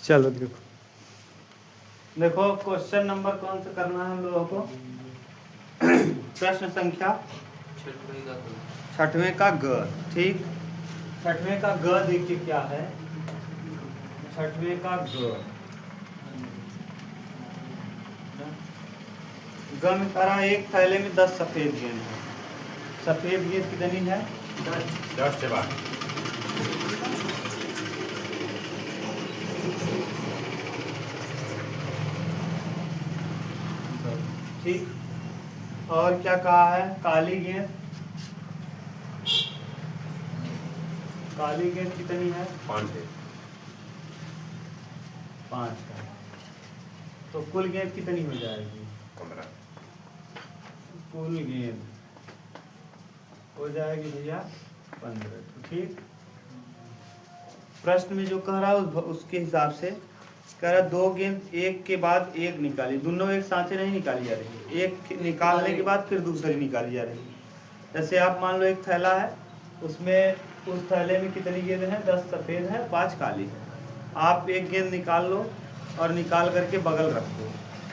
चलो देखो देखो क्वेश्चन नंबर कौन सा करना है हम लोगों को। प्रश्न संख्या छठवें का ग। ठीक, छठवें का ग देखिए क्या है। छठवें का ग में करा एक थैले में 10 सफेद गेंद है। सफेद गेंद कितनी है? 10 से बाहर। ठीक, और क्या कहा है? काली गेंद, काली गेंद कितनी है? 5 है। 5 है। तो कुल गेंद कितनी हो जाएगी? 15। कुल गेंद हो जाएगी भैया 15। ठीक, प्रश्न में जो कह रहा है उसके हिसाब से कह रहा 2 गेंद एक के बाद एक निकाली, दोनों एक साथ नहीं निकाली जा रही, एक निकालने के बाद फिर दूसरी निकाली जा रही है। जैसे आप मान लो एक थैला है, उसमें उस थैले में कितनी गेंद है? 10 सफ़ेद है 5 काली है। आप एक गेंद निकाल लो और निकाल करके बगल रखो,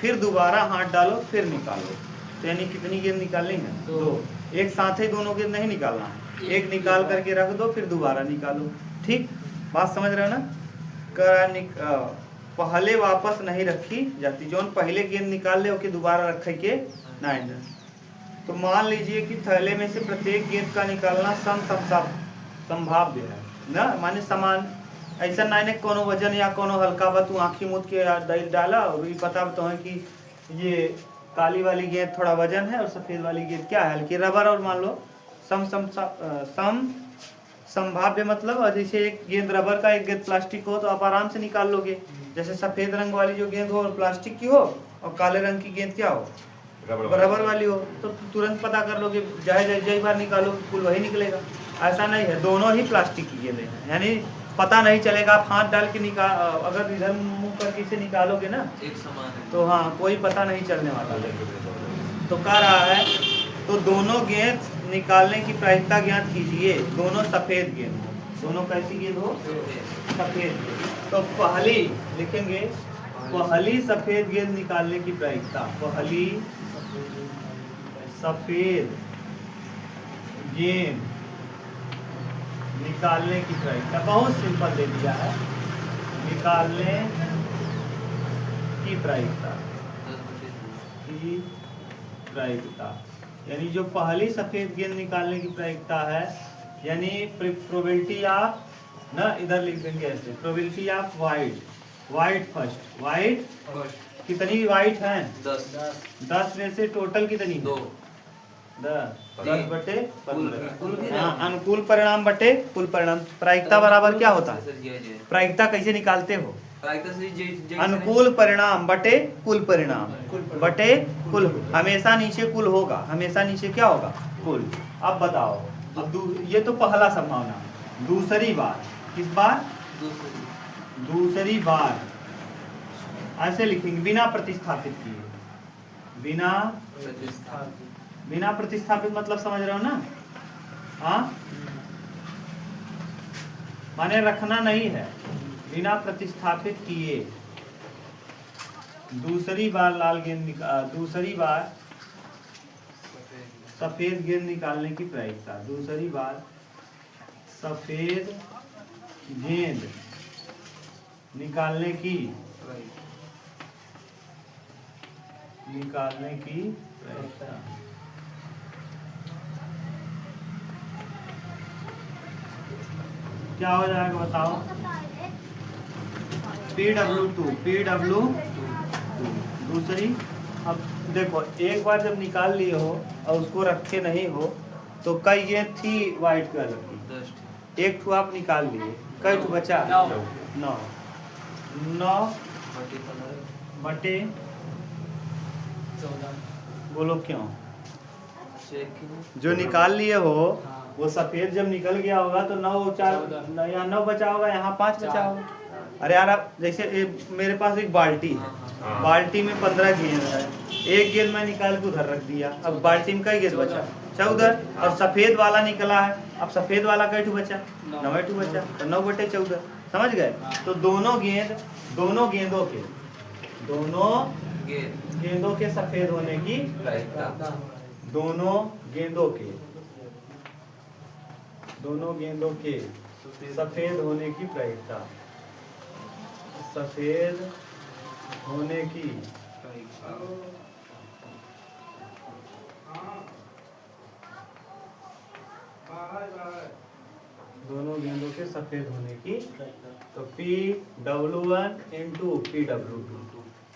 फिर दोबारा हाथ डालो फिर निकालो, तो यानी कितनी गेंद निकालनी है? 2। एक साथ ही दोनों गेंद नहीं निकालना है, एक निकाल करके रख दो फिर दोबारा निकालो। ठीक, बात समझ रहे हो ना? पहले वापस नहीं रखी जाती, जो पहले गेंद निकाल ले ओके दोबारा रखे के नहीं। तो मान लीजिए कि थैले में से प्रत्येक गेंद का निकालना संभाव्य है ना, माने समान। ऐसा नहीं कोनो वजन या कोनो हल्का बा तू आँखी मूद के डाला और ये पता तो है कि ये काली वाली गेंद थोड़ा वजन है और सफ़ेद वाली गेंद क्या है? हल्की रबर। और मान लो सम संभाव्य मतलब, और जैसे एक गेंद रबर का एक गेंद प्लास्टिक हो तो आप आराम से निकाल लोगे। जैसे सफ़ेद रंग वाली जो गेंद हो और प्लास्टिक की हो, और काले रंग की गेंद क्या हो? रबर वाली हो, तो तुरंत पता कर लोगे, जय बार निकालो कुल वही निकलेगा। ऐसा नहीं है, दोनों ही प्लास्टिक की गेंदें हैं, यानी पता नहीं चलेगा। आप हाथ डाल के निकाल, अगर इधर मुंह करके इसे निकालोगे ना एक समान है, तो हाँ कोई पता नहीं चलने वाला। तो कह रहा है तो दोनों गेंद निकालने की प्रायिकता ज्ञात कीजिए। दोनों सफ़ेद गेंद हो, दोनों कैसी गेंद हो? सफ़ेद। तो पहली लिखेंगे, पहली सफ़ेद गेंद निकालने की प्रायिकता, पहली सफ़ेद गेंद निकालने की प्रायिकता बहुत सिंपल दे दिया है। निकालने की प्रायिकता यानी जो पहली सफ़ेद गेंद निकालने की प्रायिकता है, यानी प्रोबेबिलिटी ऑफ ना, इधर लिख देंगे ऐसे, probability of white first. White कितनी वाइट हैं? 10 में से टोटल कितनी? 2। 10 बटे 15। हाँ, अनुकूल परिणाम बटे कुल परिणाम। प्रायिकता बराबर क्या होता है? प्रायिकता कैसे निकालते हो? अनुकूल परिणाम बटे कुल परिणाम बटे कुल। हमेशा नीचे कुल होगा, हमेशा नीचे क्या होगा? कुल। अब बताओ, अब ये तो पहला संभावना। दूसरी बार, किस बार? दूसरी बार ऐसे लिखेंगे, बिना प्रतिस्थापित किए। बिना प्रतिस्थापित मतलब समझ रहे हो ना? हाँ, माने रखना नहीं है, बिना प्रतिस्थापित किए। दूसरी बार दूसरी बार सफ़ेद गेंद निकालने की प्रायिकता। दूसरी बार सफ़ेद गेंद निकालने की प्रायिकता। क्या हो जाएगा बताओ? PW2 दूसरी। अब देखो, एक बार जब निकाल लिए हो और उसको रखे नहीं हो तो कई गेंद थी वाइट कलर की, एक ठो आप निकाल लिए, कई ठो बचा? 9 बटे 14। बोलो क्यों? जो निकाल लिए हो वो सफ़ेद जब निकल गया होगा तो 9 यहाँ 9 बचा होगा, यहाँ 5 बचा होगा। अरे यार, आप जैसे मेरे पास एक बाल्टी है, बाल्टी में 15 गेंद है, एक गेंद मैं निकाल के उधर रख दिया, अब बाल्टी में कई गेंद बचा? 14। और सफ़ेद वाला निकला है, अब सफ़ेद वाला कई ठो बचा? 9 ठो बचा, तो 9 बटे 14। समझ गए? तो दोनों गेंदों के सफेद होने की दोनों गेंदों के सफेद होने की प्रायिकता दोनों गेंदों के सफेद होने की, तो Pw1 into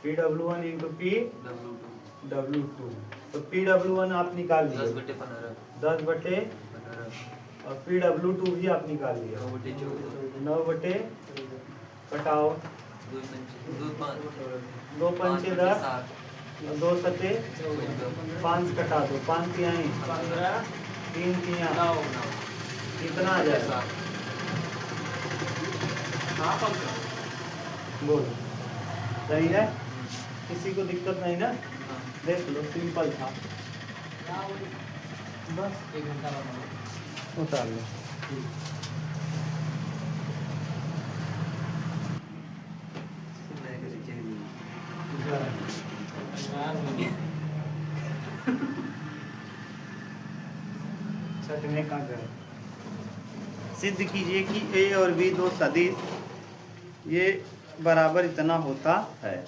Pw1 into Pw2, तो Pw1 आप निकाल लिए 10/15 और Pw2 भी आप निकाल लिया 9/, कटाओ 2 पंचे 10 और 2 सते 5, कटा दो 5 तिहाई 3 तिहाई 9, कितना आ जाएगा? बोल सही है, किसी को दिक्कत नहीं ना? देख लो, सिंपल था, बस 1 घंटा उतार लो। छठवें का घर सिद्ध कीजिए कि A और B दो सदिश ये बराबर इतना होता है।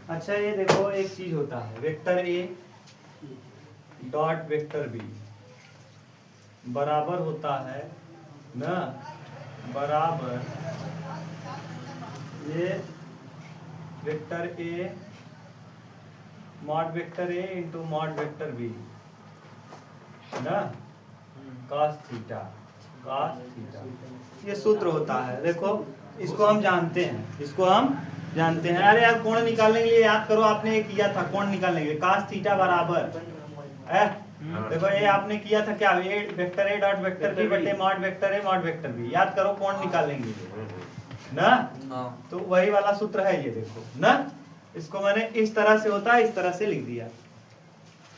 अच्छा, ये देखो एक चीज होता है, vector A dot vector B बराबर होता है ना, बराबर ये vector A mod vector A into mod vector B ना, cos थीटा ये सूत्र होता है। देखो, इसको हम जानते हैं, अरे यार कोण निकालने के लिए याद करो, आपने ये किया था कोण निकालने के लिए cos थीटा बराबर है, देखो ये आपने किया था क्या, ये vector A dot vector B बटे mod vector A mod vector B, याद करो कोण निकालेंगे ना, तो वही वाला सूत्र है ये, देखो ना, इसको मैंने इस तरह से होता है, इस तरह से लिख दिया।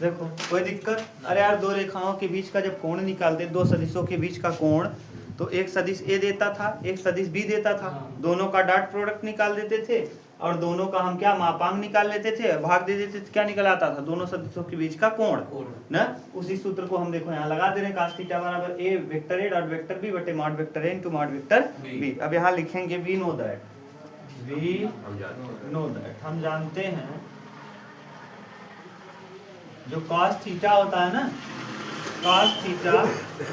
देखो कोई दिक्कत? अरे यार दो रेखाओं के बीच का जब कोण निकालते, दो सदिशों के बीच का कोण, तो एक सदिश A देता था, एक सदिश B देता था, दोनों का डॉट प्रोडक्ट निकाल देते थे और दोनों का हम क्या मापांक निकाल लेते थे, भाग दे देते थे, क्या निकल आता था? दोनों सदिशों के बीच का कोण ना। उसी सूत्र को हम देखो यहाँ लगा दे रहे हैं, cos थीटा बराबर A vector A dot vector B बटे mod vector A into mod vector B। अब यहाँ लिखेंगे वी नो दैट हम जानते हैं जो cos थीटा होता है ना, cos थीटा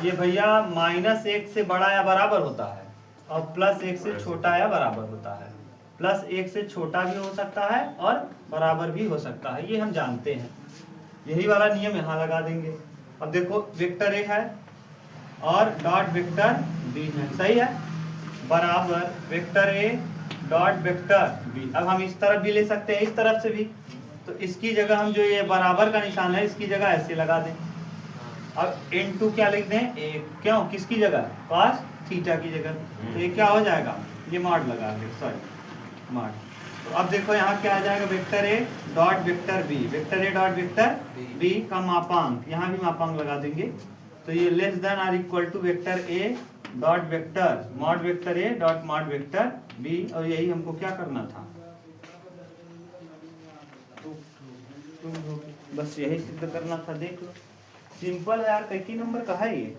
ये भैया -1 से बड़ा या बराबर होता है और +1 से छोटा या बराबर होता है, +1 से छोटा भी हो सकता है और बराबर भी हो सकता है, ये हम जानते हैं। यही वाला नियम यहाँ लगा देंगे। अब देखो वेक्टर A है और डॉट वेक्टर B है, सही है, बराबर vector A dot vector B। अब हम इस तरफ भी ले सकते हैं, इस तरफ से भी, तो इसकी जगह हम जो ये बराबर का निशान है इसकी जगह ऐसे लगा दें। अब इनटू क्या लिख दें, एक, क्यों, किसकी जगह, cos थीटा की जगह, तो ये क्या हो जाएगा, ये मॉड लगा दें, सॉरी मॉड। तो अब देखो यहाँ क्या आ जाएगा, vector A dot vector B, vector A dot vector B का मापांक, यहाँ भी मापांक लगा देंगे, तो ये less than or equal to vector A dot vector mod vector A dot mod vector B, और यही हमको क्या करना था, बस यही सिद्ध करना था। देख लो, सिंपल है यार, कई नंबर का है ये,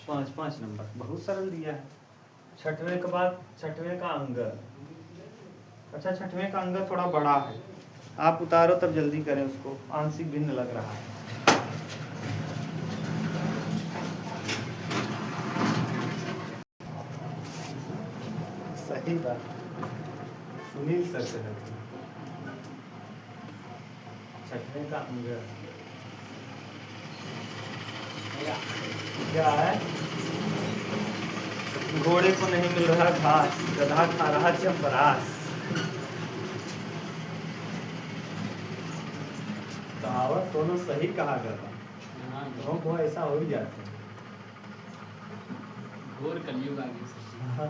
5 नंबर, बहुत सरल दिया है। छठवें के बाद छठवें का अंग, अच्छा छठवें का अंग थोड़ा बड़ा है, आप उतारो तब जल्दी करें उसको, आंशिक भिन्न लग रहा है। सही बात, सुनील सर से छठवें का अंग क्या है, घोड़े को नहीं मिल रहा घास, गधा खा रहा चंपरास। कहावत दोनों सही कहा करता, वो ऐसा हो ही जाता है। घोर कलयुग आ गया,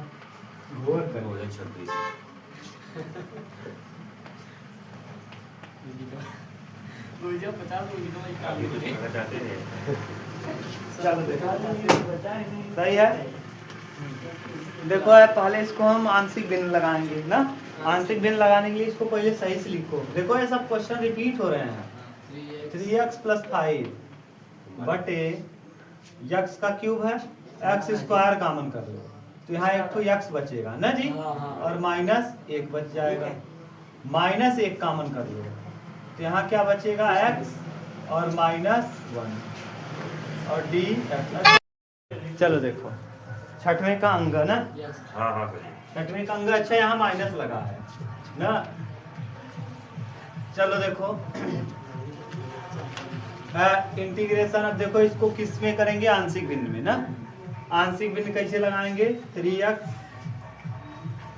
घोर कलयुग 26 सही है। देखो है, पहले इसको हम आंशिक भिन्न लगाएंगे ना। आंशिक भिन्न लगाने के लिए इसको पहले सही से लिखो। देखो ये सब क्वेश्चन रिपीट हो रहे हैं। 3x + 5 बटे x का क्यूब है, x स्क्वायर कॉमन कर लो तो यहाँ एक तो x बचेगा ना जी, और -1 बच जाएगा। -1 कॉमन कर लो तो यहाँ क्या बचेगा, x और -1 और dx। चलो देखो छठवें का अंग ना, छठवें का अंग। अच्छा यहाँ माइनस लगा है ना। चलो देखो इंटीग्रेशन। अब देखो इसको किस में करेंगे, आंशिक भिन्न में ना। आंशिक भिन्न कैसे लगाएंगे, 3x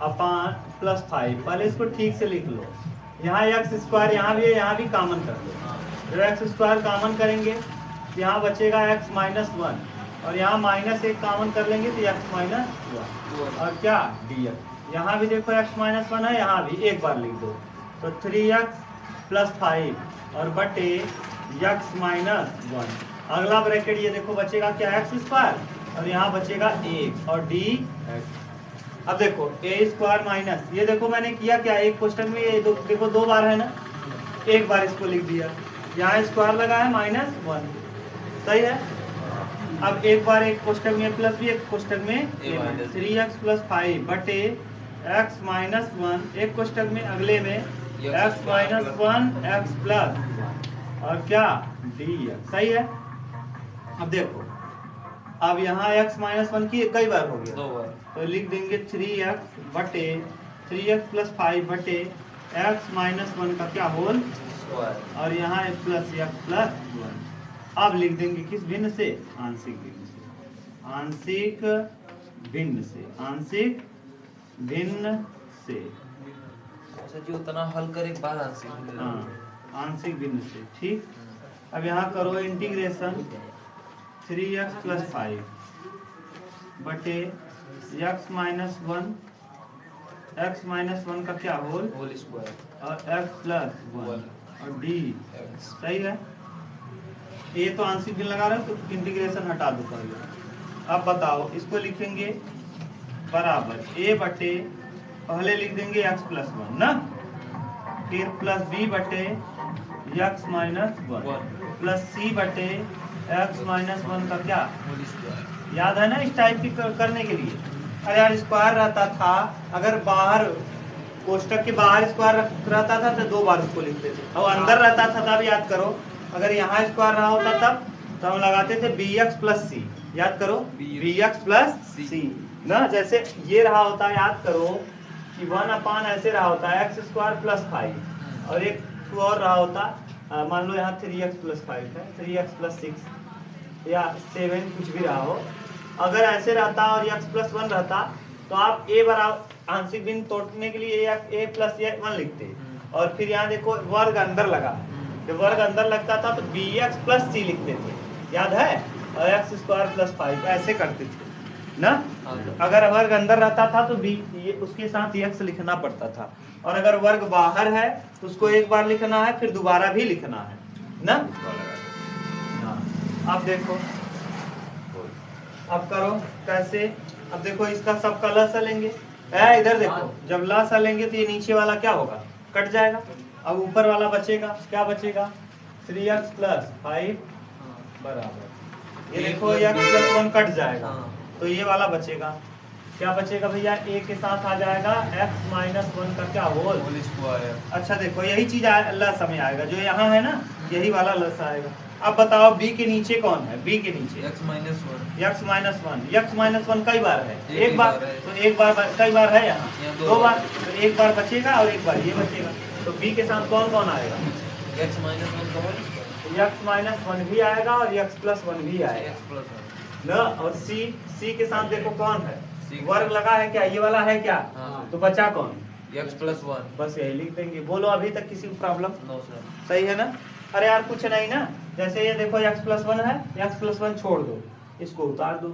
+ 5। पहले इसको ठीक से लिख लो। यहाँ x स्क्वायर यहाँ भी है, यहाँ भी कॉमन कर लो। जब x स्क्वायर कॉमन करेंगे तो यहाँ बचेगा x -1 और यहाँ -1 कॉमन कर लेंगे तो x -1 और क्या dx। यहाँ भी देखो x -1 है, यहाँ भी एक बार लिख दो तो 3x + 5 और बटे x -1। अगला ब्रैकेट ये देखो बचेगा क्या, x स्क्वायर और यहाँ बचेगा 1 और dx। अब देखो a² माइनस, ये देखो मैंने किया क्या, एक क्वेश्चन में ये देखो 2 बार है ना, एक बार इसको लिख दिया। यहाँ स्क्वायर लगा है -1, सही है। अब एक बार एक क्वेश्चन में प्लस भी, एक क्वेश्चन में 3x + 5 बटे x -1, एक क्वेश्चन में अगले में x -1 x + और क्या dx, सही है। अब देखो अब यहाँ x -1 की कई बार हो गया, 2 बार, तो लिख देंगे 3x बटे 3x + 5 बटे x -1 का क्या होल और यहाँ +x + 1। अब लिख देंगे किस भिन्न से, आंशिक भिन्न से। आंशिक भिन्न से, आंशिक भिन्न से। अच्छा जी उतना हल करे बाद आंशिक भिन्न। हाँ आंशिक भिन्न से, ठीक। अब यहाँ करो इंटीग्रेशन 3x + 5 बटे x -1 का क्या होल स्क्वायर और x + 1 और d, सही है। ये तो आंशिक भिन्न लगा रहे हो तो इंटीग्रेशन हटा दो पहले। अब बताओ इसको लिखेंगे बराबर a बटे, पहले लिख देंगे x + 1 ना, फिर +b बटे x -1 प्लस c बटे x -1 का क्या, याद है ना इस टाइप की करने के लिए। अरे यार स्क्वायर रहता था, अगर बाहर कोष्टक के बाहर स्क्वायर रहता था तो 2 बार उसको लिखते थे, और अंदर रहता था तब याद करो, अगर यहाँ स्क्वायर रहा होता तब तो हम लगाते थे bx + c, याद करो bx + c ना। जैसे ये रहा होता, याद करो कि 1 ऐसे रहा होता है x² + 5 और एक और रहा होता, मान लो यहाँ 3x + 5 है, 3x + 6 या 7 कुछ भी रहा हो। अगर ऐसे रहता और x + 1 रहता तो आप a बराबर आंशिक भिन्न तोड़ने के लिए a + 1 लिखते, और फिर यहाँ देखो वर्ग अंदर लगा, जब वर्ग अंदर लगता था तो bx + c लिखते थे, याद है, और x² + 5 ऐसे करते थे ना। अगर वर्ग अंदर रहता था तो ये उसके साथ x लिखना पड़ता था, और अगर वर्ग बाहर है तो उसको एक बार लिखना है फिर दोबारा भी लिखना है ना। अब देखो, अब करो कैसे। अब देखो इसका सबका लसा लेंगे, इधर देखो जब लसा लेंगे तो ये नीचे वाला क्या होगा, कट जाएगा। अब ऊपर वाला बचेगा, क्या बचेगा, 3x + 5 बराबर, ये देखो x + 1 कट जाएगा तो ये वाला बचेगा, क्या बचेगा भैया, a के साथ आ जाएगा x -1 का क्या होल स्क्वायर। अच्छा देखो यही चीज लस में आएगा, जो यहाँ है ना यही वाला लस आएगा। अब बताओ b के नीचे कौन है, b के नीचे x -1 x -1 कई बार है, एक बार तो एक बार कई बार है, यहाँ 2 बार, तो एक बार बचेगा और एक बार ये बचेगा, तो b के साथ कौन कौन आएगा, x -1 का होल x -1 भी आएगा और x + 1 भी आएगा ना। और c के साथ देखो कौन है, वर्ग लगा है क्या, ये वाला है क्या, तो बचा कौन, x + 1, बस यही लिख देंगे। बोलो अभी तक किसी को प्रॉब्लम, नो सर, सही है ना। अरे यार कुछ नहीं ना, जैसे ये देखो x + 1 है, x + 1 छोड़ दो, इसको उतार दो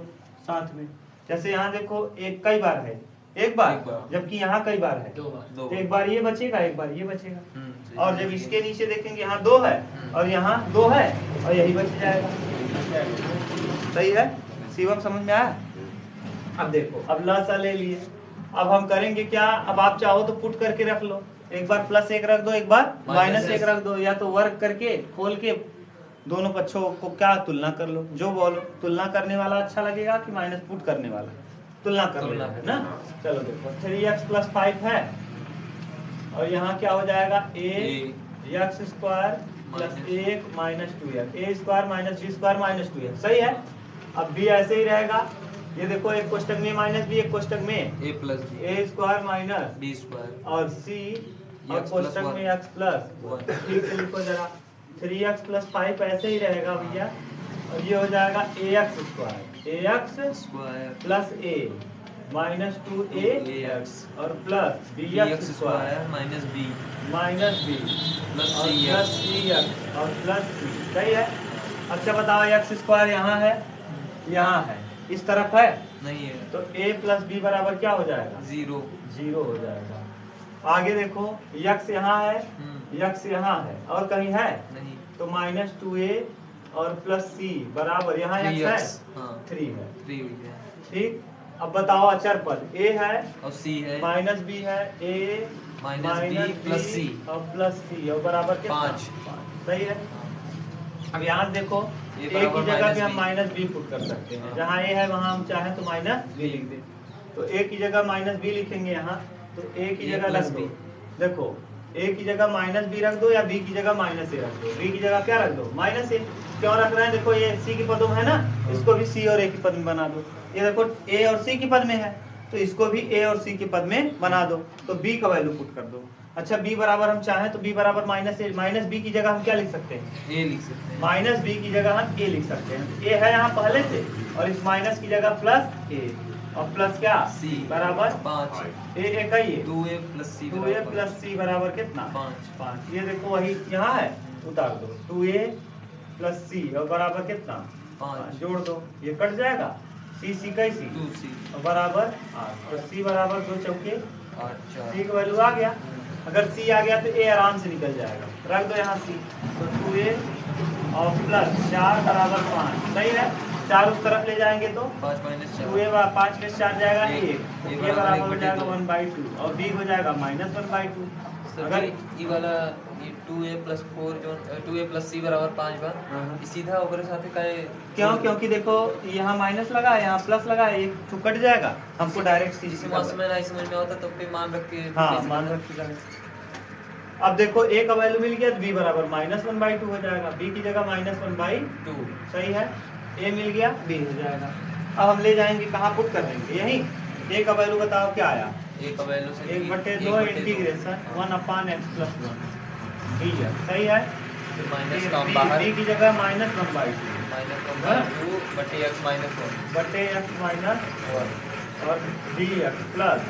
साथ में। जैसे यहाँ देखो एक कई बार है, एक बार, जबकि यहाँ कई बार है, तो एक बार ये बचेगा एक बार ये बचेगा, और जब इसके नीचे देखेंगे यहाँ 2 है और यहाँ 2 है और यही बच जाएगा, सही है। शिवम समझ में आया। अब देखो, अब लसा ले लिए, अब हम करेंगे क्या, अब आप चाहो तो पुट करके रख लो, एक बार +1 रख दो, एक बार -1 रख दो, या तो वर्क करके खोल के दोनों पक्षों को क्या तुलना कर लो, जो बोलो, तुलना करने वाला अच्छा लगेगा कि माइनस पुट करने वाला, तुलना करने वाला ना। चलो देखो 3x + 5 है, और यहाँ क्या हो जाएगा ax² + 1 - 2x, a² - b² - 2x, सही है। अब b ऐसे ही रहेगा, ये देखो एक कोष्टक में -b, एक कोष्टक में a + b a² - b² और c, और कोष्टक में x + 1, ठीक से लिखो जरा, 3x + 5 ऐसे ही रहेगा भैया, और ये हो जाएगा ax² + a -2ax और प्लस bx² - b और + cx और प्लस c, सही है। अच्छा बताओ, x² यहाँ है, यहाँ है, इस तरफ है नहीं है, तो a + b बराबर क्या हो जाएगा, 0 हो जाएगा। आगे देखो, x यहाँ है, x यहाँ है, और कहीं है नहीं, तो -2a और प्लस c बराबर, यहाँ x है 3 है, 3 हो गया, ठीक। अब बताओ अचर पद a है और c है -b है, a -b + c और प्लस c और बराबर कितना, 5, सही है। अब यहाँ देखो, ये a की जगह पे हम -b -b पुट कर सकते हैं, हाँ। जहाँ a है वहाँ हम चाहें तो -b लिख दें, तो a की जगह -b लिखेंगे यहाँ, तो a की A जगह + रख दो, b। देखो a की जगह -b रख दो, या b की जगह -a रख दो, b की जगह क्या रख दो, -a, क्यों रख रहे हैं, देखो ये c के पदों में है ना, इसको भी c और a के पद में बना दो, ये देखो a और c के पद में है, तो इसको भी a और c के पद में बना दो, तो b का वैल्यू पुट कर दो। अच्छा b बराबर हम चाहें तो b बराबर -a, -b की जगह हम क्या लिख सकते हैं, a लिख सकते हैं, -b की जगह हम a लिख सकते हैं, a है यहाँ पहले से, और इस माइनस की जगह +a, और प्लस क्या c बराबर 5, a का ये 2a + c 2a + c बराबर कितना, 5, ये देखो वही यहाँ है, उतार दो, 2a + c और बराबर कितना, 5, जोड़ दो, ये कट जाएगा, c कैसी 2c और बराबर 8, तो c बराबर 2 चौके 8 c का वैल्यू आ गया। अगर c आ गया तो a आराम से निकल जाएगा, रख दो यहाँ c, तो 2a और प्लस 4 बराबर 5, सही है। 4 उस तरफ ले जाएंगे तो 5 - 4 2a 5 में 4 जाएगा 1, तो A a बराबर हो जाएगा 1/2 1/2 और b हो जाएगा -1/2। अगर ये वाला ये 2a + 4 जो 2a + c बराबर 5 बा, हाँ। ये सीधा ओकरे साथे काहे, क्यों, क्योंकि देखो यहाँ माइनस लगा है, यहाँ प्लस लगा है, एक तो कट जाएगा, हमको डायरेक्ट सी जिसे मास में नहीं समझ में आता तब पे मान रख के हाँ कैसे मान करना? रखिएगा। अब देखो a का वैल्यू मिल गया, तो b बराबर -1/2 हो जाएगा, b की जगह -1/2, 2 सही है, a मिल गया, b हो जाएगा। अब हम ले जाएंगे कहाँ पुट कर देंगे, यही a का वैल्यू बताओ क्या आया, a का वैल्यू से 1/2 इंटीग्रेशन 1/x + 1 dx, सही है। फिर माइनस का बाहर b की जगह -1/2 -1/2 बटे x - 1 बटे x माइनस और dx प्लस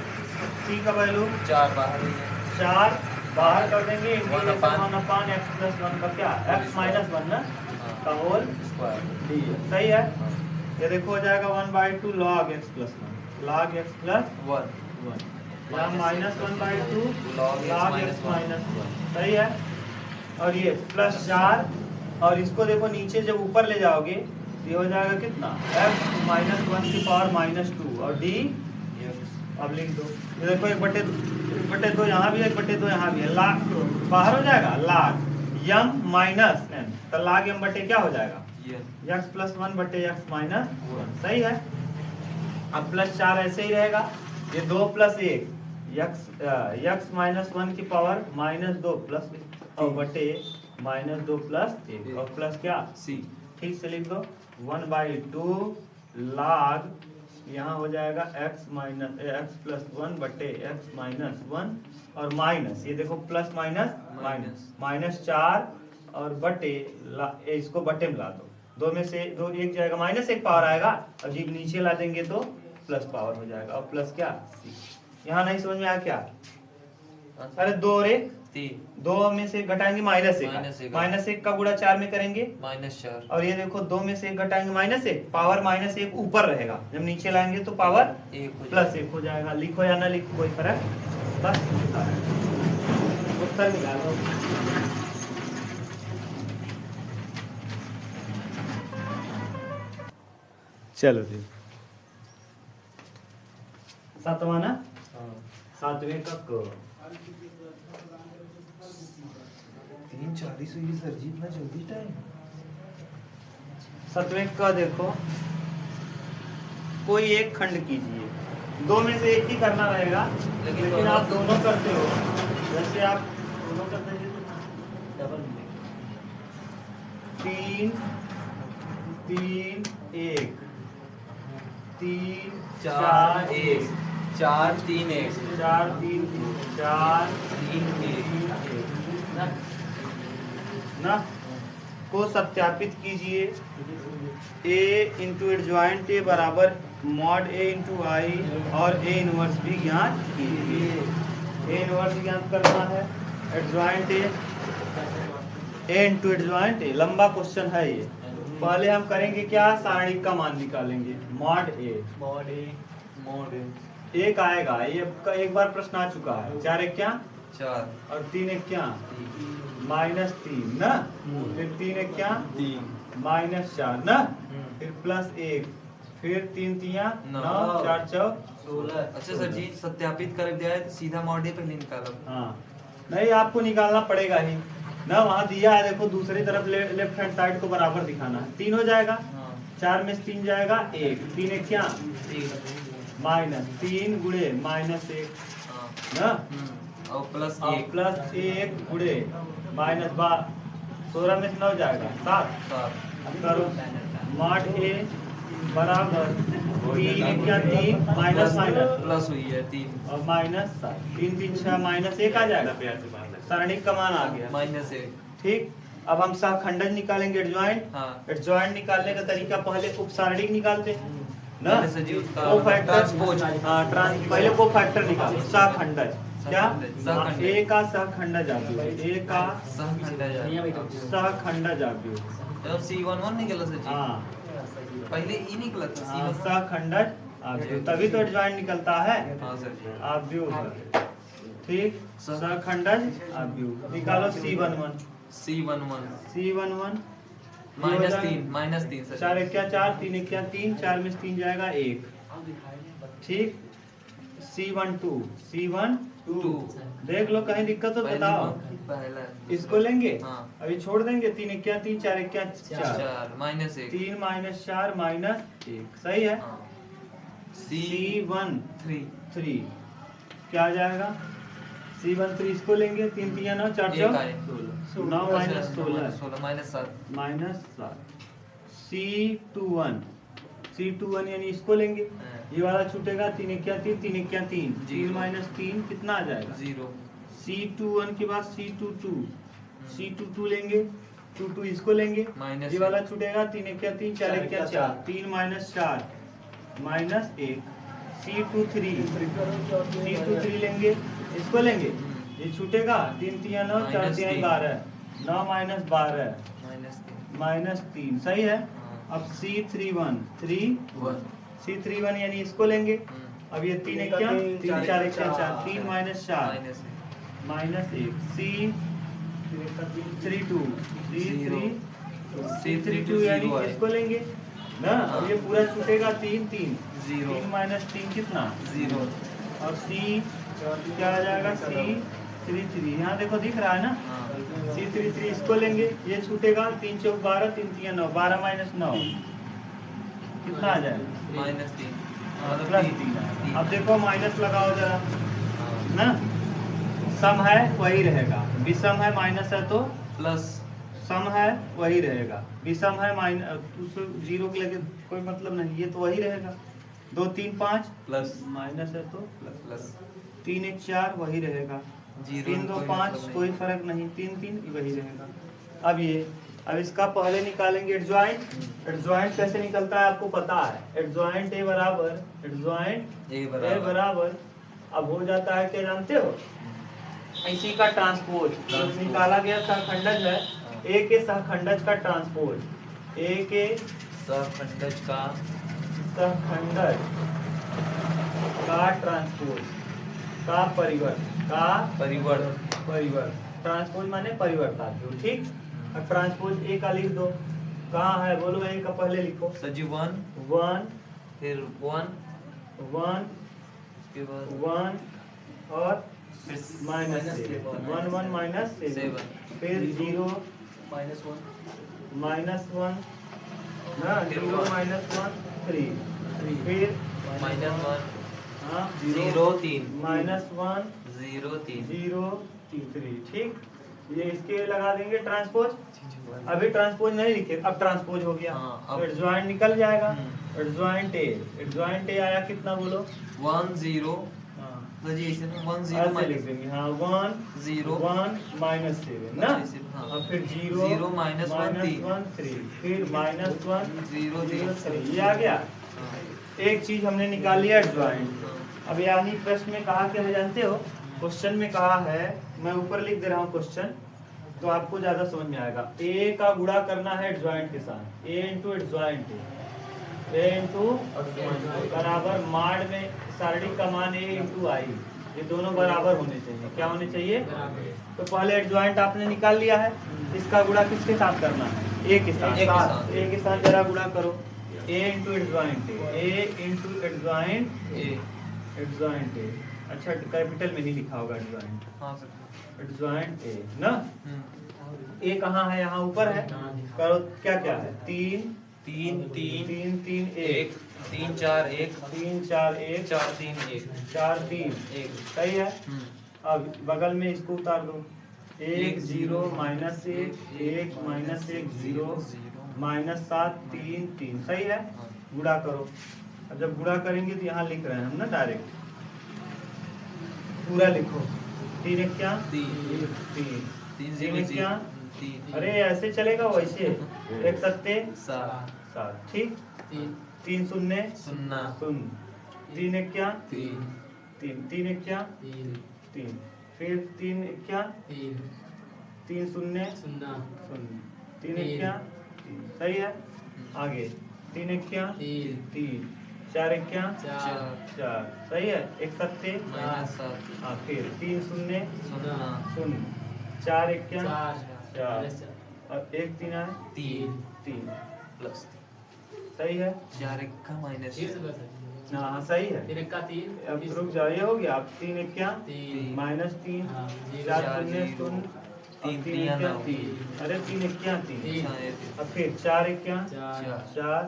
c का वैल्यू 4 बाहर ही है, 4 बाहर कर देंगे, 1/x 1/x + 1 का क्या, x - 1 ना का होल स्क्वायर, dx, सही है। ये देखो हो जाएगा 1/2 log x + 1 log x + 1 यहाँ -1/2 log x - 1 सही है। और ये +4, और इसको देखो नीचे जब ऊपर ले जाओगे ये हो जाएगा कितना, x - 1 की पावर -2 और d, अब लिख दो, ये देखो 1/2 यहाँ भी है, 1/2 यहाँ भी है, लाग बाहर हो जाएगा, लाग m - n, तो लाग m बटे क्या हो जाएगा, ये x + 1 बटे x - 1, सही है। अब +4 ऐसे ही रहेगा, ये 2 + 1 x - 1 की पावर -2 प्लस और बटे -2 + 1 और प्लस क्या, c ठीक से लिख दो, 1/2 log, यहाँ हो जाएगा x + 1 बटे x - 1 और माइनस, ये देखो प्लस माइनस 4 और बटे इसको बटे में ला दो, दो में से दो एक जाएगा, -1 पावर आएगा, और जब नीचे ला देंगे तो प्लस पावर हो जाएगा, और प्लस क्या c। यहाँ नहीं समझ में आया क्या, अरे 2 और 1 3 2 में से घटाएंगे -1 का गुणा 4 में करेंगे -4 और ये देखो 2 में से 1 घटाएंगे -1, पावर -1 ऊपर रहेगा, जब नीचे लाएंगे तो पावर 1 हो जाएगा। लिखो या ना लिखो कोई फर्क, बस उत्तर निकालो। चलो जी। सातवां ना, हाँ 7वें का क। 3:40 हुई सर जी, इतना जल्दी टाइम? 7वें का देखो, कोई एक खंड कीजिए, दो में से एक ही करना रहेगा, लेकिन आप दोनों करते हो। जैसे आप दोनों करते हैं तो डबल 3 3 1 3 4 1 4 3 1 4 3 4 3 1 ना को सत्यापित कीजिए। a इंटू एडजॉइंट ए बराबर मॉड a इंटू आई और a इनवर्स भी ज्ञात कीजिए। a इनवर्स ज्ञात करना है, adjoint a into adjoint a, लंबा क्वेश्चन है ये। पहले हम करेंगे क्या, सारणिक का मान निकालेंगे, मॉड a एक आएगा, ये एक बार प्रश्न आ चुका है, 4 एक क्या 4 और 3 एक क्या -3 ना, फिर 3 एक क्या -4 ना, फिर +1, फिर 3 तिया 9 4 चौ 16। अच्छा सर जी, सत्यापित कर दिया है तो सीधा मॉड ए पहले निकालो। हाँ नहीं, आपको निकालना पड़ेगा ही ना, वहाँ दिया है देखो, दूसरी तरफ लेफ्ट हैंड साइड को बराबर दिखाना है। 3 हो जाएगा, 4 में से 3 जाएगा 1, 3 एक क्या -3 गुणे -1 ना, और प्लस और 1 +1 गुणे -12, 16 में से 9 जाएगा 7। अब करो, मॉड ए बराबर 3 एक क्या 3 माइनस प्लस हुई है 3 और -7, 3 3 6 -1 आ जाएगा, सारणिक का मान आ गया -1। ठीक। अब हम सहखंडज निकालेंगे, एडजॉइंट। हाँ एडजॉइंट निकालने का तरीका, पहले उपसारणिक निकालते हैं ना, पहले से जी उसका कोफैक्टर, ट्रांसपोज। हाँ पहले कोफैक्टर निकालो, सहखंडज क्या, सहखंडज। ए का सहखंडज आव्यूह, ए का सहखंडज आव्यूह, जब C11 निकला सर जी, हाँ पहले ई निकला था हाँ, C11। सहखंडज आव्यूह, तभी तो एडजॉइंट निकलता है, हाँ सर जी। आव्यूह। ठीक, सहखंडज आव्यूह निकालो, C11 C11 -3 सर। 4 एक क्या 4, 3 एक क्या 3, 4 में से 3 जाएगा 1। ठीक, C12 देख लो, कहीं दिक्कत हो बताओ, पहला इसको लेंगे, हाँ। अभी छोड़ देंगे, 3 एक क्या 3, 4 एक क्या 4, 4 -1 3 -4 -1, सही है। C13 क्या आ जाएगा, C13 इसको लेंगे, 3 3 9 4 एक आए। 9 -16 -7 -7, C21 यानी इसको लेंगे, ये वाला छूटेगा, 3 एक क्या 3, 3 एक क्या 3, 3 -3 कितना आ जाएगा 0। C21 के बाद C22 लेंगे, 22 इसको लेंगे, माइनस ये वाला छूटेगा, 3 एक क्या 3, 4 एक क्या 4, 3 -4 -1, C23 लेंगे, इसको लेंगे, ये छूटेगा, 3 3 9 4 3 12, 9 -12 -3, सही है। अब C31 यानी इसको लेंगे, अब ये 3 एक क्या 3 4 एक क्या 4, 3 -4 -1, C32 यानी इसको लेंगे ना, अब ये पूरा छूटेगा, 3 3 0 -3 कितना 0 और C क्या आ जाएगा, C33, यहाँ देखो दिख रहा है ना, C33 इसको लेंगे, ये छूटेगा, 3 4 12, 3 3 9, 12 -9 कितना आ जाएगा -3 +3। अब देखो माइनस लगाओ जरा ना, सम है वही रहेगा, विषम है माइनस है तो प्लस, सम है वही रहेगा, विषम है माइनस, 0 के लगे कोई मतलब नहीं, ये तो वही रहेगा, 2 3 5 प्लस माइनस है तो प्लस 3 1 4 वही रहेगा, 3 2 5 कोई फर्क नहीं, 3 3 वही रहेगा। अब इसका पहले निकालेंगे एडजॉइंट। एडजॉइंट कैसे निकलता है आपको पता है, एडजॉइंट ए बराबर अब हो जाता है, क्या जानते हो, इसी का ट्रांसपोज, निकाला गया सहखंडज है, ए के सहखंडज का ट्रांसपोज, ए के सहखंडज का ट्रांसपोज का परिवर्त, ट्रांसपोज माने परिवर्तात्मक। ठीक, अब ट्रांसपोज ए का लिख दो, कहाँ है बोलो, ए का पहले लिखो, सर जी 1 1 फिर 1 1 उसके बाद 1 और फिर माइनस 1 1 माइनस 7 फिर 0 -1 -1 ना, फिर 0 one। -1 3 फिर -1 हाँ 0 3 -1 0 3 0 3 ठीक। ये इसके लगा देंगे ट्रांसपोज। अभी ट्रांसपोज नहीं लिखे, अब ट्रांसपोज हो गया। हाँ, तो अब- एडजॉइंट निकल जाएगा। एडजॉइंट ए आया कितना बोलो? 1 0 हाँ तो जी ऐसे ना 1 0 ऐसे लिख माइनस देंगे। हाँ 1 0 1 -7 ना। अच्छा, ऐसे, हाँ। और फिर 0 0 -1 -1 3 फिर -1 0 0 3 ये आ गया। एक चीज हमने निकाल लिया एडजॉइंट। अब यानी प्रश्न में कहा क्या है जानते हो? क्वेश्चन में कहा है, मैं ऊपर लिख दे रहा हूँ क्वेश्चन तो आपको ज्यादा समझ में आएगा। ए का गुणा करना है एडजॉइंट के साथ। ए इंटू एडजॉइंट ए इंटू बराबर माड में सारणी का मान ए इंटू आई, ये दोनों बराबर होने चाहिए। क्या होने चाहिए? तो पहले एडजॉइंट आपने निकाल लिया है, इसका गुणा किसके साथ करना है? ए के साथ। ए के साथ जरा गुणा करो। A into adjoint A into adjoint A adjoint A. अच्छा कैपिटल में नहीं लिखा होगा एडजॉइंट। हाँ सर एडजॉइंट ए ना। ए कहाँ है? यहाँ ऊपर है। करो क्या क्या है? 3 3 3 3 3 1 3 4 1 3 4 1 4 3 1 4 3 1 सही है। अब बगल में इसको उतार दो। 1 0 -1 1 -1 0 -7 3 3 सही है। गुणा करो। अब जब गुणा करेंगे तो यहाँ लिख रहे हैं हम ना डायरेक्ट पूरा लिखो। 3 1 क्या 3 3 3 3 0 क्या 3 अरे ऐसे चलेगा वैसे। 1 7 7 7 ठीक। 3 0 0 0 3 1 क्या 3 3 3 1 क्या 3 फिर 3 1 क्या 3 0 0 3 1 क्या 3 सही है। आगे 3 1 क्या 3 4 1 क्या 4 सही है। 1 7 -7 हाँ फिर 3 0 0 0 4 1 क्या 4 और 1 3 आए 3 3 प्लस सही है। 4 1 का माइनस हाँ सही है। अब रुक जाओ, ये हो गया। अब 3 1 क्या -3 4 0 0 तीन 3 3 क्या ना 3 अरे 3 1 क्या 3 अच्छा ये अब फिर 4 1 क्या 4 4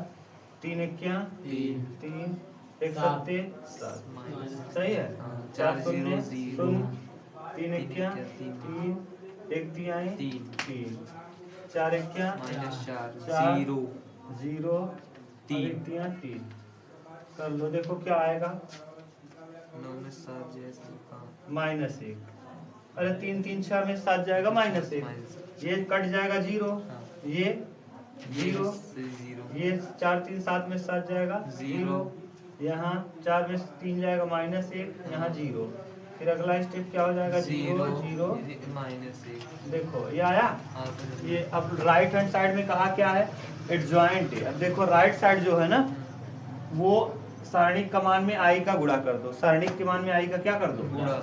3 1 क्या 3 1 7 7 सही है। 4 0 0 3 1 क्या 3 1 3 आए 3 4 1 क्या -4 4 0 0 3 3 कर लो। देखो क्या आएगा 9 में 7 जैसे हाँ -1 अरे 3 3 6 में 7 जाएगा -1 ये कट जाएगा 0 ये 0 से 0 ये 4 3 7 में 7 जाएगा 0 यहाँ 4 में 3 जाएगा -1 यहाँ 0 फिर अगला स्टेप क्या हो जाएगा 0 0 -1 देखो ये आया। हाँ सर ये अब राइट हैंड साइड में कहा क्या है एडजॉइंट है। अब देखो राइट साइड जो है ना वो सारणिक कमान में आई का गुणा कर दो। सारणिक कमान में आई का क्या कर दो गुणा।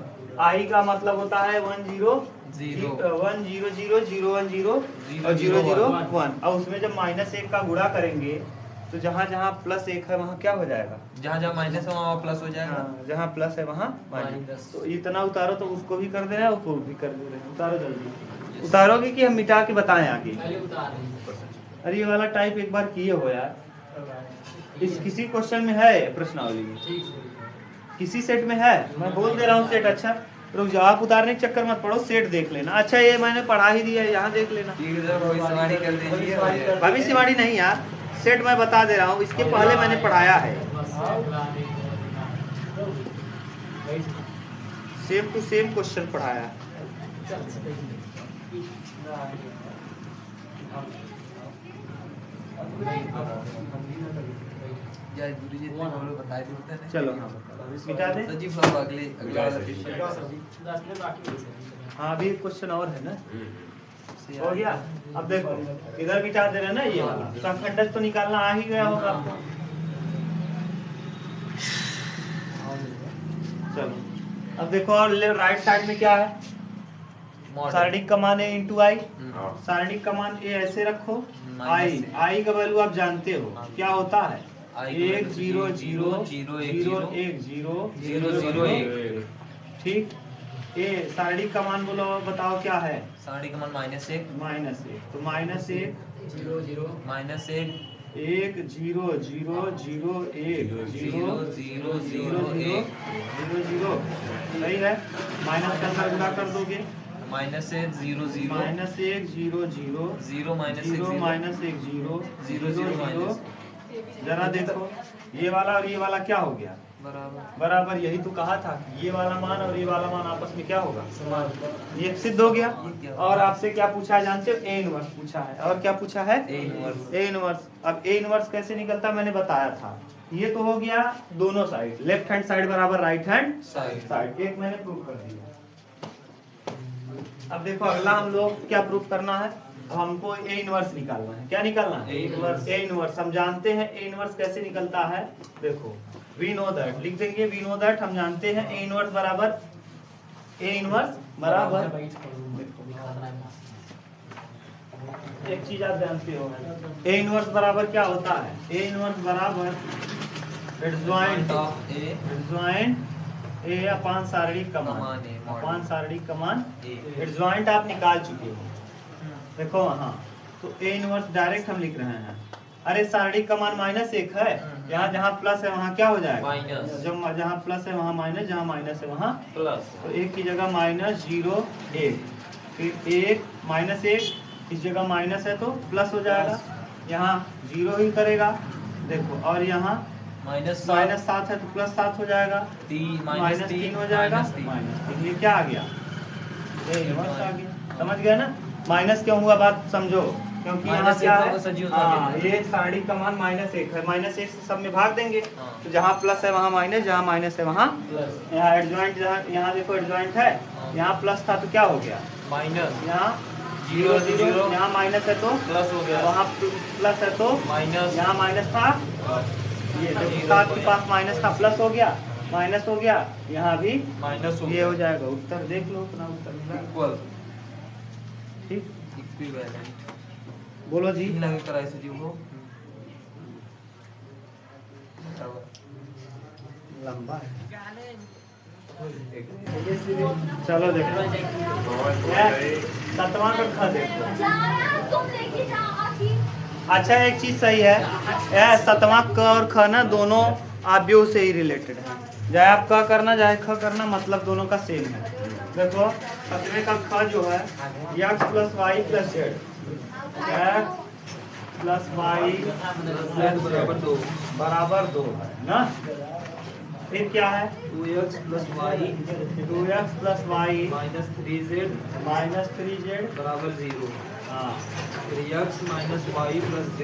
आई का मतलब होता है 1 0 0 1 0 0 0 1 0 और 0 0 1 और उसमें जब -1 का गुणा करेंगे तो जहाँ जहाँ +1 है वहाँ क्या हो जाएगा? जहाँ जहाँ माइनस है वहाँ प्लस हो जाएगा। हाँ, जहाँ प्लस है वहाँ माइनस। माइनस। तो इतना उतारो तो उसको भी कर दे रहे हैं उसको भी कर दे रहे हैं। उतारो जल्दी। उतारोगे कि हम मिटा के बताएं आगे? अरे ये वाला टाइप एक बार किए हो यार। इस किसी क्वेश्चन में है प्रश्नावली में, किसी सेट में है। मैं बोल दे रहा हूँ सेट। अच्छा रुक जाओ, आप उतारने के चक्कर मत पड़ो, सेट देख लेना। अच्छा ये मैंने पढ़ा ही दिया है, यहाँ देख लेना। भविष्यवाणी कर दीजिए। भविष्यवाणी नहीं यार, सेट मैं बता दे रहा हूँ, इसके पहले मैंने पढ़ाया है। सेम टू सेम क्वेश्चन पढ़ाया है। या गुरु जी इतने बोलो बता देते हैं। चलो हाँ मिटा दे। सजीव साहब अगले अगला हाँ अभी एक क्वेश्चन और है ना, हो गया। अब देखो इधर मिटा दे रहे हैं ना, ये वाला संखंडक तो निकालना आ ही गया होगा आपको। चलो अब देखो और राइट साइड में क्या है? सारणिक का मान है इंटू आई। सारणिक का मान ए ऐसे रखो। आई का वैल्यू आप जानते हो क्या होता है? 1 0 0 0 1 0 0 0 1। ठीक। ए सारणी का मान बोलो, बताओ क्या है? सारणी का मान -1 तो -1 0 0 -1 1 0 0 0 1 0 0 0 1 0 0। सही है। माइनस का साथ गुणा कर दोगे, -1 0 0 -1 0 0 0 0 -1 -1 0 0 0। जरा देखो ये वाला और ये वाला क्या हो गया? बराबर। बराबर। यही तो कहा था कि ये वाला मान और ये वाला मान आपस में क्या होगा? समान। ये सिद्ध हो गया। और आपसे क्या पूछा है जानते हो? ए इनवर्स पूछा है। और क्या पूछा है? A inverse. A inverse. अब ए इनवर्स कैसे निकलता मैंने बताया था। ये तो हो गया दोनों साइड, लेफ्ट हैंड साइड बराबर राइट हैंड साइड। एक मैंने प्रूव कर दिया। अब देखो अगला हम लोग क्या प्रूव करना है? अब हमको ए इनवर्स निकालना है। क्या निकालना है? A inverse. ए इनवर्स हम जानते हैं ए इनवर्स कैसे निकलता है। देखो वी नो दैट, लिख देंगे वी नो दैट। हम जानते हैं ए इनवर्स बराबर एक चीज आप जानते हो, ए इनवर्स बराबर क्या होता है? ए इनवर्स बराबर एडजॉइंट ए अपान सारणिक कमान। अपान सारणिक कमान एडजॉइंट आप निकाल चुके हो। देखो हाँ, तो ए इनवर्स डायरेक्ट हम लिख रहे हैं। अरे सारणिक का मान -1 है, यहाँ जहाँ प्लस है वहाँ क्या हो जाएगा? माइनस। जब जहाँ प्लस है वहाँ माइनस, जहाँ माइनस है वहाँ प्लस। तो 1 की जगह -0 1, फिर 1 -1 इस जगह माइनस है तो प्लस हो जाएगा, यहाँ 0 ही करेगा। देखो और यहाँ -7 है तो +7 हो जाएगा, -3 हो जाएगा, -3। ये क्या आ गया? ये इनवर्स आ गया। समझ गए ना? माइनस क्यों हुआ बात समझो, क्योंकि यहाँ क्या है? हाँ, ये सारणी का मान -1 है। -1 से सब में भाग देंगे तो जहाँ प्लस है वहाँ माइनस, जहाँ माइनस है वहाँ प्लस। यहाँ एडजॉइंट, यहाँ देखो एडजॉइंट है, यहाँ प्लस था तो क्या हो गया? माइनस। यहाँ 0 0, यहाँ माइनस है तो प्लस हो गया। वहाँ प्लस है तो माइनस। यहाँ माइनस था, ये देखो 7 के पास माइनस था, प्लस हो गया, माइनस हो गया, यहाँ भी माइनस हो ये गया। हो जाएगा। उत्तर देख लो अपना उत्तर मिला। इक्वल। ठीक, इक्विवेलेंट। बोलो जी। लगे कराई से जी वो। लंबा है। चलो देखो 7वां का ख देखो। अच्छा एक चीज सही है, 7वां क और ख ना दोनों आव्यूह से ही रिलेटेड है। चाहे आप क करना चाहे ख करना, मतलब दोनों का सेम है। देखो 7वें का ख जो है x + y + z, x + y बराबर 2 है ना। फिर क्या है? 2x + y 2x + y -3z -3z बराबर 0। हाँ, फिर x - y + z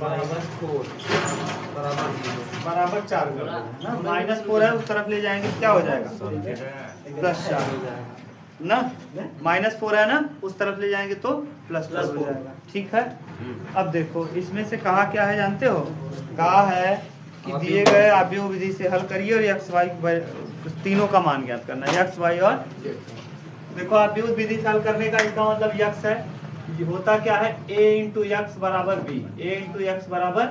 बराबर 4 बराबर 0 बराबर 4 कर दो ना। -4 है उस तरफ ले जाएंगे क्या हो जाएगा? +4 हो जाएगा ना। -4 है ना, उस तरफ ले जाएंगे तो +4 हो जाएगा। ठीक है। अब देखो इसमें से कहा क्या है जानते हो? कहा है कि दिए गए आव्यूह विधि से हल करिए और x y तीनों का मान ज्ञात करना है, x y और z। देखो आव्यूह विधि से हल करने का इसका मतलब x है, ये होता क्या है? a × x बराबर b, a × x बराबर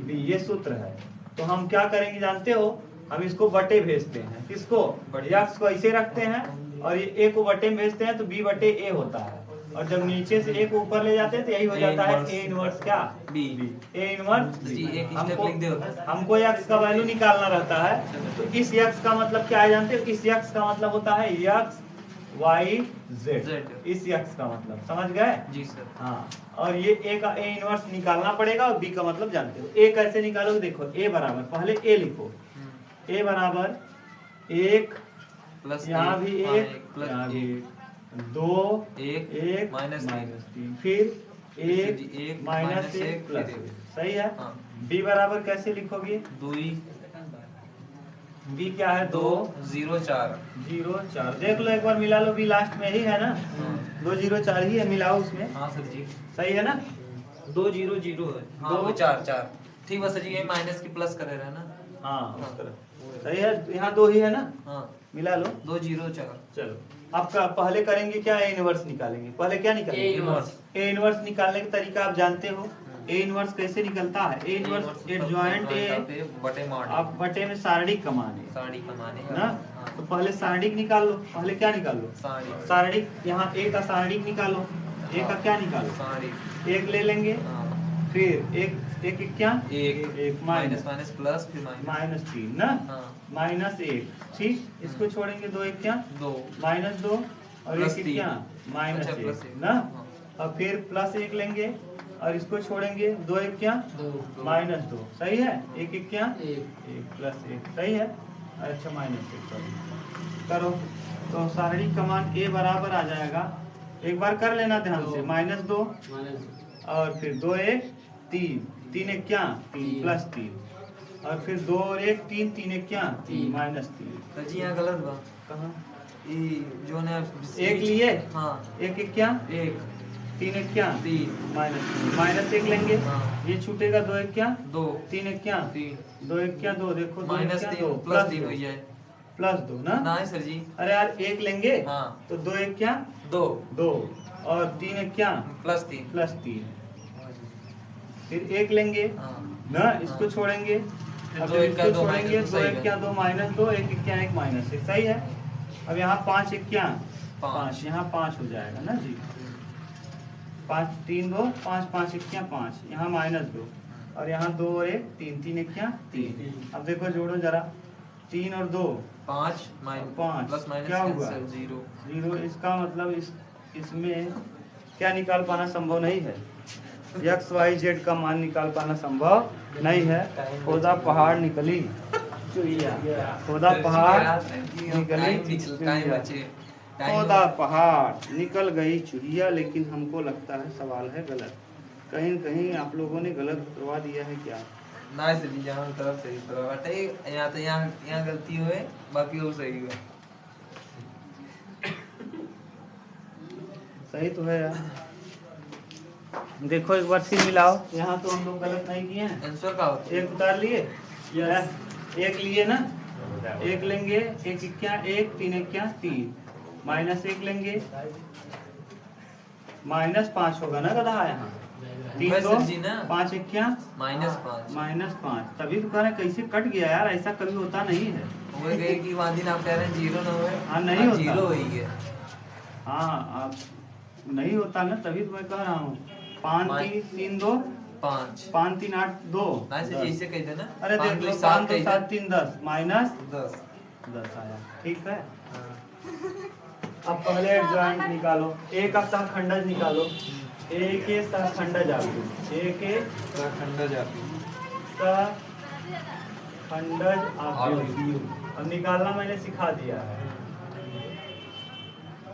b, ये सूत्र है। तो हम क्या करेंगे जानते हो? हम इसको बटे भेजते हैं। किसको? x को ऐसे रखते हैं और ये a को बटे में भेजते हैं तो b बटे a होता है। और जब नीचे से a को ऊपर ले जाते हैं तो यही हो जाता है a इनवर्स क्या? b। a इनवर्स जी, एक स्टेप लिख दो। हमको x का वैल्यू निकालना रहता है। तो इस x का मतलब क्या है जानते हो? इस x का मतलब होता है x y z। इस x का मतलब समझ गए? जी सर। हाँ, और ये a का a इनवर्स निकालना पड़ेगा और b का मतलब जानते हो। a कैसे निकालोगे? देखो a बराबर, पहले a लिखो, a बराबर 1 प्लस यहाँ भी 1 प्लस यहाँ भी 2 1 1 -3 -3 फिर 1 1 -1 प्लस 1। सही है। हाँ। b बराबर कैसे लिखोगे? 2 b क्या है? 2 0 4 0 4। देख लो एक बार मिला लो, b लास्ट में ही है ना, 2 0 4 ही है, मिलाओ उसमें। हाँ सर जी। सही है ना? 2 0 0 है। हाँ वो 4 4 ठीक है सर जी। ये माइनस की प्लस करे रहे ना। हाँ उस तरह सही है। यहाँ 2 ही है ना, हाँ मिला लो। 2 0 4। चलो आपका पहले करेंगे क्या? ए इनवर्स निकालेंगे। पहले क्या निकालेंगे? A inverse. ए इनवर्स निकालने का तरीका आप जानते हो। ए इनवर्स कैसे निकलता है? ए इनवर्स एडजॉइंट ए बटे मॉड अब बटे में सारणिक का मान है साड़ी कमाने ना। तो पहले सारणिक निकाल लो, पहले क्या निकाल लो? साड़ी सारणिक। यहाँ ए का सारणिक निकालो, ए का क्या निकालो? साड़ी एक ले लेंगे, फिर एक एक एक क्या एक माइनस माइनस प्लस फिर माइनस 3 ना, माइनस 1 ठीक। इसको छोड़ेंगे, दो एक क्या दो माइनस 2 और प्लस एक एक तीन। क्या माइनस अच्छा, प्लस 1 एक। ना। हाँ। और फिर प्लस 1 लेंगे और इसको छोड़ेंगे, दो एक क्या माइनस 2 सही है, एक एक क्या एक प्लस 1 सही है। अच्छा माइनस 1 सॉरी करो। तो सारणिक का मान ए बराबर आ जाएगा, एक बार कर लेना ध्यान से, माइनस 2 और फिर 2 एक 3 3 एक क्या 3 प्लस 3 और फिर 2 और 1 3 3 एक क्या 3 माइनस 3। तो जी यहाँ गलत बा कहाँ? ई जो ने एक लिए, हाँ एक एक क्या एक 3 एक क्या तीन माइनस 1 लेंगे, हाँ। ये छूटेगा, 2 एक क्या दो 3 एक क्या तीन 2 एक क्या 2 देखो, दो एक माइनस क्या, 3 दो, प्लस 3 दो, हुई है प्लस 2 ना। नहीं सर जी अरे यार एक लेंगे हाँ तो 2 एक क्या दो 2 और 3 एक क्या प्लस 3 प्लस 3, फिर एक लेंगे हाँ ना, इसको छोड़ेंगे, फिर अब दो जब एक का इसको दो छोड़ेंगे, माइनस 2 सही एक है। क्या 2 माइनस 2 एक एक क्या एक माइनस 1 सही है। अब यहाँ 5 एक क्या 5, यहाँ 5 हो जाएगा ना जी, 5 3 2 5 5 एक क्या 5, यहाँ माइनस 2 और यहाँ 2 और 1 3 3 एक क्या 3। अब देखो जोड़ो जरा, 3 और 2 5 माइनस पाँच। प्लस माइनस क्या हुआ? Cancel zero 0। इसका मतलब इसमें क्या निकाल पाना संभव नहीं है, एक्स वाई जेड का मान निकाल पाना संभव नहीं है। खोदा पहाड़ निकली चुहिया, खोदा पहाड़ निकली चुहिया, खोदा पहाड़ निकल गई चुहिया। लेकिन हमको लगता है सवाल है गलत, कहीं न कहीं आप लोगों ने गलत करवा दिया है क्या? ना सर जी यहाँ तरफ सही तरफ हटे यहाँ तो यहाँ गलती हुए बाकी और सही हुआ सही तो है यार, देखो एक बार फिर मिलाओ, यहाँ तो हम लोग गलत नहीं किए हैं। आंसर का होता है एक उतार लिए, एक लिए ना, एक लेंगे, एक क्या एक 3 एक क्या 3 माइनस 1 लेंगे, माइनस 5 होगा ना गधा यहाँ, 3 वैसे 2 जी ना। 5 एक क्या -5 माइनस 5, तभी तो कह रहे हैं कैसे कट गया यार, ऐसा कभी होता नहीं है। वो गए कि वहाँ दिन आप कह रहे हैं जीरो ना हुए हाँ, नहीं होता। जीरो हुई है हाँ आप नहीं होता ना, तभी तो मैं कह रहा हूँ 5 3 2 5 5 3 8 2 ना सर जी ऐसे कह देना अरे देख लो 5 2 7 3 10 माइनस 10 10 आया, ठीक है। अब पहले एडजॉइंट निकालो, ए का सहखंडज निकालो, ए के सहखंडज आपको, ए के खंडा जाती सहखंडज आपको अब निकालना मैंने सिखा दिया है।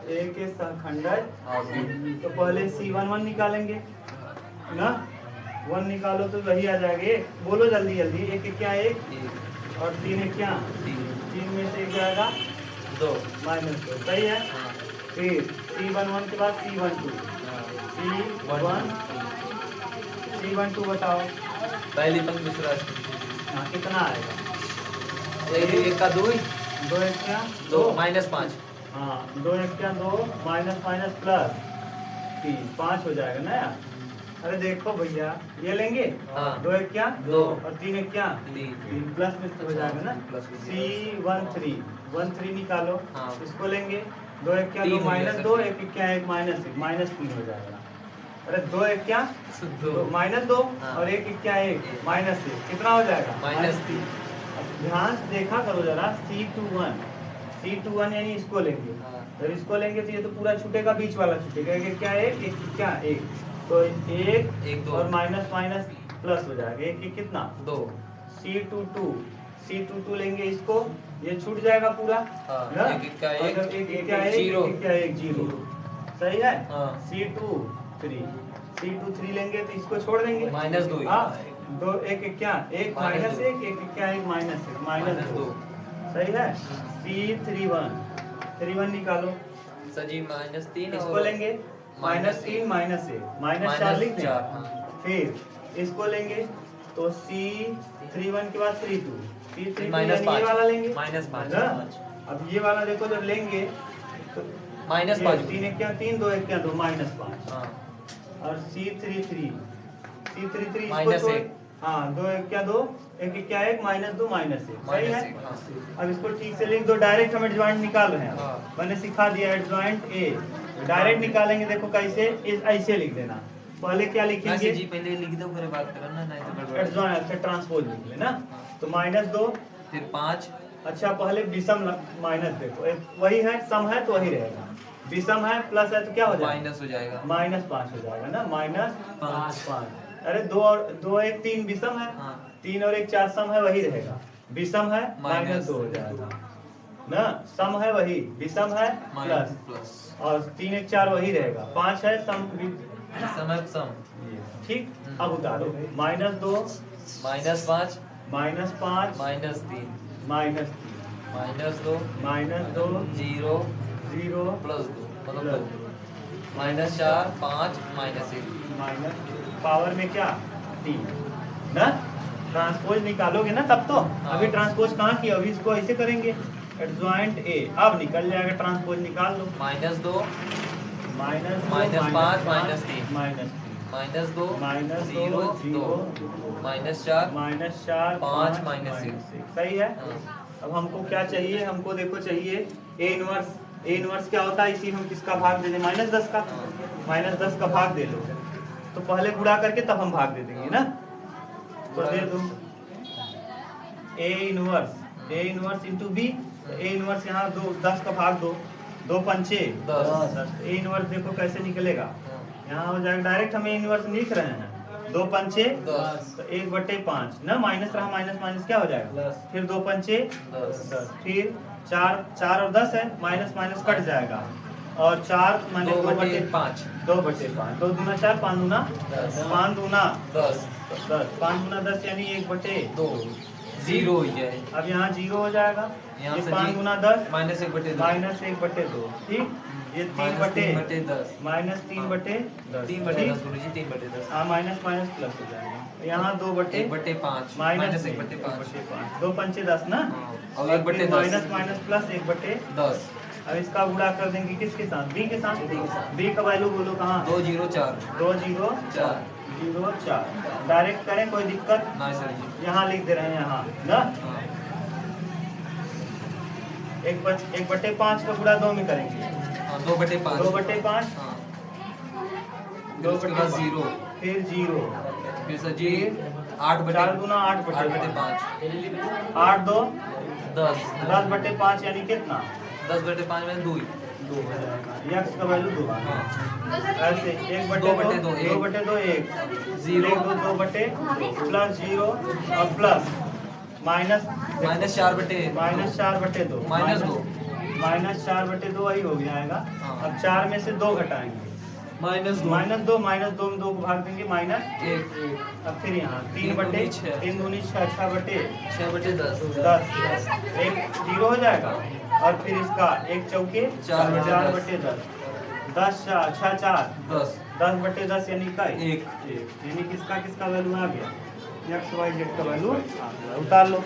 ए के सहखंडज तो पहले C11 निकालेंगे ना, 1 निकालो तो वही आ जाएगा, एक बोलो जल्दी जल्दी, एक क्या एक और 3 एक क्या 3 में से एक जाएगा 2 माइनस 2 सही है। फिर C11 के बाद C12 बताओ, पहली पंक्ति दूसरा हाँ कितना आएगा? एक का 2 2 एक क्या 2 -5 हाँ 2 एक क्या 2 माइनस माइनस प्लस 3 5 हो जाएगा ना यार। अरे देखो भैया ये लेंगे, हाँ। 2 एक क्या 2 और 3 एक क्या 3 प्लस में हो जाएगा ना। C13 निकालो, हाँ। इसको लेंगे, 2 एक क्या 2 तीन हो माइनस गया 2 एक एक क्या एक माइनस 3 हो जाएगा। अरे 2 एक क्या 2 माइनस 2 हाँ। और एक एक क्या एक माइनस 1 कितना हो जाएगा -3 अब ध्यान से देखा करो जरा, C21 यानी इसको लेंगे, हाँ। जब इसको लेंगे तो ये तो पूरा छूटेगा, बीच वाला छूटेगा, एक क्या एक क्या एक, तो एक दो। और माइनस माइनस प्लस हो जाएगा, एक कितना 2 C22 लेंगे इसको, ये छूट जाएगा पूरा हाँ, ना? एक एक क्या और एक, जब एक एक क्या एक जीरो। एक क्या एक जीरो सही है। हाँ। C23 लेंगे तो इसको छोड़ देंगे, -2 हाँ, दो एक एक क्या एक माइनस माइनस दो। एक एक क्या एक माइनस एक माइनस -2 दो सही है। C31 निकालो, सर जी -3 इसको लेंगे -3 माइनस 4 लिख दें। फिर इसको लेंगे तो C31 के बाद C32 -5 ये वाला लेंगे -5 ना? अब ये वाला देखो जब लेंगे तो -5 3 एक क्या 3 2 एक क्या 2 -5 हाँ और C33 C33 इसको माइनस छोड़- एक। हाँ, दो एक क्या दो, एक क्या एक माइनस दो माइनस एक, सही है। -1, हाँ। अब इसको ठीक से लिख दो, डायरेक्ट हम एडजॉइंट निकाल रहे हैं। हाँ। मैंने सिखा दिया एडजॉइंट ए, डायरेक्ट निकालेंगे, देखो कैसे, ऐसे लिख देना। पहले क्या ऐसे लिखेंगे, जी पहले लिख दो फिर बात करना, नहीं तो गड़बड़। एडजॉइंट अच्छा ट्रांसपोज लिख लेना। तो -2, फिर 5, अच्छा पहले विषम माइनस देखो, वही है, सम है तो वही रहेगा, विषम है प्लस है तो क्या हो जाएगा, माइनस हो जाएगा। -5 हो जाएगा ना, पाँच। -5। अरे 2 और 2 1 3 विषम है, हाँ। 3 और 1 4 सम है, वही रहेगा, विषम है माइनस। -2 हो जाएगा ना, सम है वही, विषम है प्लस, प्लस और 3 1 4 वही रहेगा, 5 है सम, समय सम ठीक। अब उतारो, -2 -5 -5 -3 -2 -2 0 0 +2 मतलब 2 -4 5 -1 माइनस पावर में क्या 3 ना, ट्रांसपोज निकालोगे ना तब तो। अभी ट्रांसपोज कहाँ की, अभी इसको ऐसे करेंगे एडजॉइंट ए, अब निकल जाएगा, ट्रांसपोज निकाल दो। -2 -5 -3 -2 0 2 -4 -4 5 -6 -6 सही है। हाँ। अब हमको क्या चाहिए, हमको देखो चाहिए ए इनवर्स क्या होता है, इसी में किसका भाग दे दें, -10 का, -10 का भाग दे दो, तो पहले गुणा करके तब हम भाग दे देंगे ना, तो दे दो A inverse into B, A inverse यहाँ 10 का भाग दो, 2 पंचे 10, ए इनवर्स देखो कैसे निकलेगा, यहाँ हो जाएगा, डायरेक्ट हम ए इनवर्स लिख रहे हैं, 2 पंचे 10 तो 1/5 ना, माइनस रहा, माइनस क्या हो जाएगा, फिर 2 पंचे 10, फिर 4 और 10 है, माइनस कट जाएगा, और 4 माने 2/5 2/5, 2 दूना 4, 5 दूना 10 5 दूना 10 5 दूना 10 यानी 1/2, 0 हो जाए। अब यहाँ 0 हो जाएगा, यहाँ ये से 5 जी- दूना 10 -1/2 -1/2, ठीक, ये 3/10 -3/10, 3/10 गुरुजी 3/10 हाँ, माइनस प्लस हो जाएगा, यहाँ 1/5 -1/5 2 पंचे 10 ना, और 1/10 माइनस प्लस 1/10। 10 अब इसका गुणा कर देंगे किसके साथ, बी के साथ, बी का वैल्यू बोलो कहाँ, 2 0 4 2 0 4, डायरेक्ट करें कोई दिक्कत, ना सर जी। यहाँ लिख दे रहे हैं, यहाँ ना, हाँ 1/5 का गुणा 2 में करेंगे, 2/5 2/5, हाँ फिर उसके बाद 0 फिर 0, फिर सर जी 4 दूना 8/5 8 2 10 10/5 यानी कितना, 10/5 में 2 2 हो जाएगा, x का वैल्यू 2, हाँ ऐसे 1/2 2/2 1 0 2 प्लस 0 और प्लस माइनस -4/2 -4/2 -4/2 वही हो गया। हाँ। अब 4 में से 2 घटाएंगे, -2 में 2 को भाग देंगे -1, अब फिर यहाँ 3 दूनी 6 6/10 एक 0 हो जाएगा, और फिर इसका 1 चौके 4/10 10 6 4 10/10 यानी का 1, यानी किसका वैल्यू आ गया, x y z का वैल्यू आ गया, उतार लो,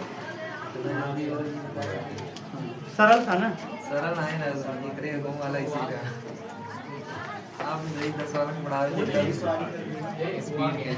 सरल था ना, सरल है ना सर, इतने गो वाला इसी का आप नहीं 10 वाला पढ़ा रहे थे स्पीड के